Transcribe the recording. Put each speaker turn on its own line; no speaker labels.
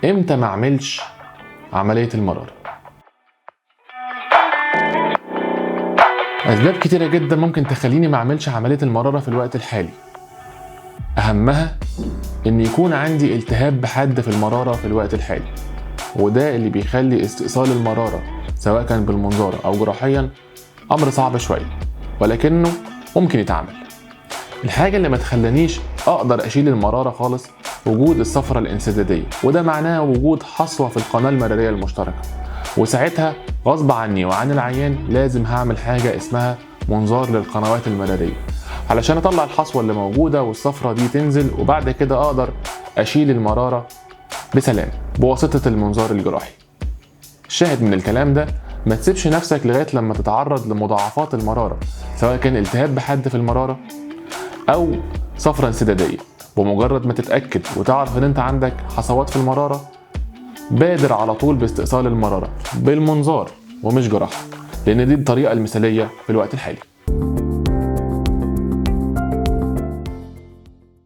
امتى ما اعملش عملية المرارة؟ اسباب كتيرة جدا ممكن تخليني ما اعملش عملية المرارة في الوقت الحالي. اهمها ان يكون عندي التهاب بحد في المرارة في الوقت الحالي، وده اللي بيخلي استئصال المرارة سواء كان بالمنظار او جراحيا امر صعب شوية، ولكنه ممكن يتعمل. الحاجة اللي ما تخلانيش اقدر اشيل المرارة خالص وجود الصفرة الانسدادية، وده معناه وجود حصوة في القناة المرارية المشتركة، وساعتها غصب عني وعن العيان لازم هعمل حاجة اسمها منظار للقنوات المرارية علشان اطلع الحصوة اللي موجودة والصفرة دي تنزل، وبعد كده اقدر اشيل المرارة بسلام بواسطة المنظار الجراحي. الشاهد من الكلام ده، ما تسيبش نفسك لغاية لما تتعرض لمضاعفات المرارة، سواء كان التهاب بحد في المرارة او صفرة انسدادية. بمجرد ما تتأكد وتعرف ان انت عندك حصوات في المرارة، بادر على طول باستئصال المرارة بالمنظار ومش جراحة، لان دي الطريقة المثالية في الوقت الحالي.